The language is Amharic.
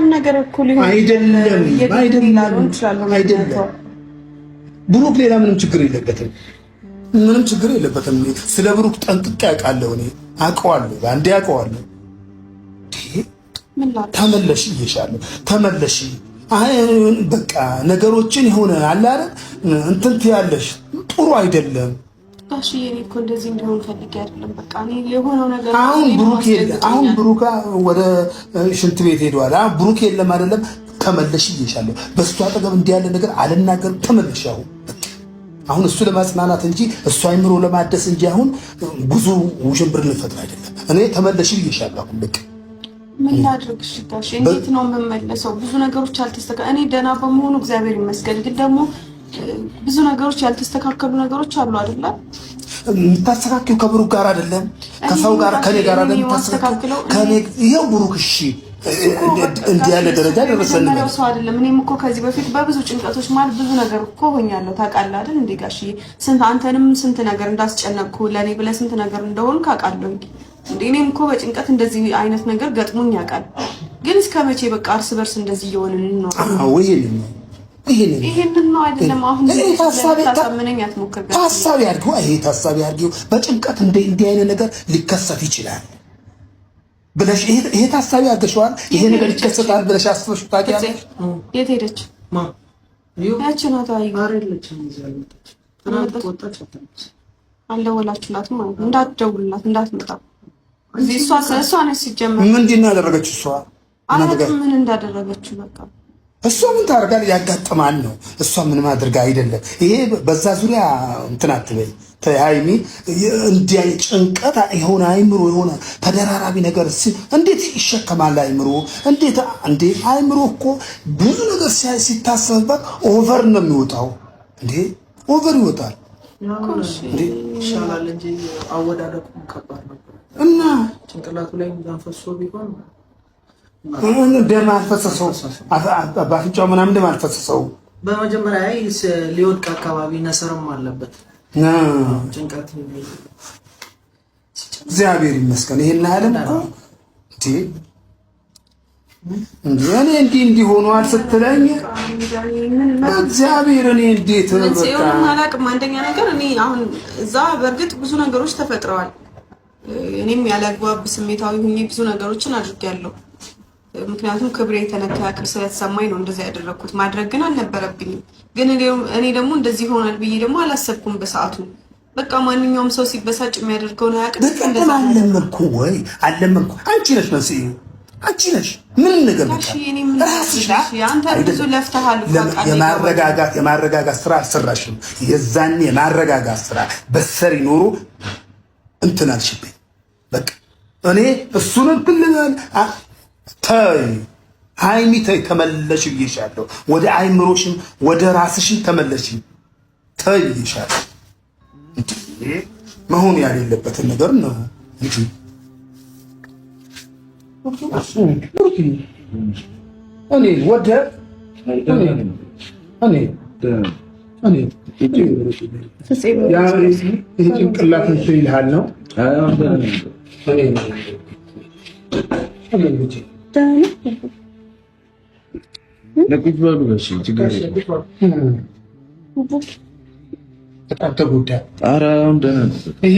ሌላም ነገር እኮ ሊሆን አይደለም። ብሩክ ሌላ ምንም ችግር የለበትም። ስለ ብሩክ ጠንቅቄ አውቃለሁ። እኔ አውቀዋለሁ፣ አንዴ አውቀዋለሁ። ተመለሽ እየሻለሁ ተመለሽ። በቃ ነገሮችን የሆነ አለ አይደል እንትን ትያለሽ። ጥሩ አይደለም። ጋሽ እኔ እኮ እንደዚህ እንዲሆን ፈልጌ አይደለም። በቃ እኔ የሆነው ነገር አሁን ብሩክ ወደ ሽንት ቤት ሄዷል። ብሩክ የለም አይደለም። ተመለሽ እየሻለሁ። በእሱ አጠገብ እንዲህ ያለ ነገር አልናገርም። ተመለሽ። አሁን እሱ ለማጽናናት እንጂ እሱ አይምሮ ለማደስ እንጂ አሁን ብዙ ውዥንብር ልፈጥር አይደለም። እኔ ተመለሽ እየሻለሁ። አሁን በቃ ምን ላድርግ? እሺ ጋሽ እንዴት ነው የምመለሰው? ብዙ ነገሮች እኔ ደህና በመሆኑ እግዚአብሔር ይመስገን። ግን ደግሞ ብዙ ነገሮች ያልተስተካከሉ ነገሮች አሉ አይደለ? የምታስተካክለው ከብሩክ ጋር አይደለም፣ ከሰው ጋር ከኔ ጋር አይደለም የምታስተካክለው ከኔ። ይሄው ብሩክ እሺ እንዲህ ያለ ደረጃ ደረሰን ነው ሰው አይደለም። እኔም እኮ ከዚህ በፊት በብዙ ጭንቀቶች ማለት ብዙ ነገር እኮ ሆኛለሁ። ታውቃለህ አይደል እንዴ ጋሽዬ? አንተንም ስንት ነገር እንዳስጨነቅኩ ለኔ ብለህ ስንት ነገር እንደሆንክ አውቃለሁ። እንዴ እኔም እኮ በጭንቀት እንደዚህ አይነት ነገር ገጥሞኝ ያውቃል። ግን እስከ መቼ በቃ እርስ በርስ እንደዚህ እየሆንን ነው? ይሄንን ነው አይደለም። አሁን ታሳምነኝ አትሞክር ጋር ታሳቢ አድርጊው። በጭንቀት እንዲህ አይነት ነገር ሊከሰት ይችላል ብለሽ ይሄ ታሳቢ አድርገሽዋል። ይሄ ነገር ይከሰታል ብለሽ አስበሽ ታውቂያለሽ? የት ሄደች? ያቺ ናት አልደወላችሁላትም ማለት ነው? እንዳትደውልላት እንዳትመጣ እዚህ እሷ ነች ሲጀመር። ምንድን ነው ያደረገችው? እሷ ምን እንዳደረገችው በቃ እሷ ምን ታደርጋለች? ያጋጥማል ነው። እሷ ምን ማድረግ አይደለም። ይሄ በዛ ዙሪያ እንትን አትበይ ተያይሚ። እንዲያ ጭንቀት የሆነ አይምሮ የሆነ ተደራራቢ ነገር እንዴት ይሸከማል አይምሮ? እንዴት አይምሮ እኮ ብዙ ነገር ሲታሰብበት ኦቨር ነው የሚወጣው። እንዴ ኦቨር ይወጣል ይሻላል እንጂ አወዳደቁም ከባድ ነበር እና ጭንቅላቱ ላይ ፈሶ ቢሆን ደም አልፈሰሰው፣ በአፍንጫው ምናምን ደም አልፈሰሰው። በመጀመሪያ ሊወድቅ አካባቢ ነሰርም አለበት ጭንቀት። እግዚአብሔር ይመስገን ይሄን ዓለም እኮ እኔ እንዲህ ሆኗል ስትለኝ እግዚአብሔር እኔ እንዴት ነው በቃ አላውቅም። አንደኛ ነገር እኔ አሁን እዛ በእርግጥ ብዙ ነገሮች ተፈጥረዋል። እኔም ያላግባብ ስሜታዊ ሆኜ ብዙ ነገሮችን አድርጌያለሁ። ምክንያቱም ክብሬ የተነካ ያክል ስለተሰማኝ ነው እንደዛ ያደረኩት። ማድረግ ግን አልነበረብኝም። ግን እኔ ደግሞ እንደዚህ ይሆናል ብዬ ደግሞ አላሰብኩም በሰዓቱ። በቃ ማንኛውም ሰው ሲበሳጭ የሚያደርገው ነው ያክል እንደዛ አለመንኩ። አንቺ ነሽ መንስኤው፣ አንቺ ነሽ ምን ነገር በቃ ራስሽ አንተ ብዙ ለፍተሃል። የማረጋጋት ስራ አልሰራሽም። የዛኔ የማረጋጋት ስራ በሰሪ ኖሮ እንትን አልሽብኝ። በቃ እኔ እሱን እንትን ልበል ተይ ሃይሚ ተይ፣ ተመለሽ ብዬሻለሁ። ወደ አይምሮሽም ወደ ራስሽም ተመለሽ ተይ ብዬሻለሁ። መሆን ያሌለበትን ነገር ነው እንጂ እኔ ወደ ጭንቅላት እንትን ይልሃል ነው ለቁጭ በሉ በሽ ችግር በጣም ተጎዳ። ኧረ አሁን ደህና ነው። ይሄ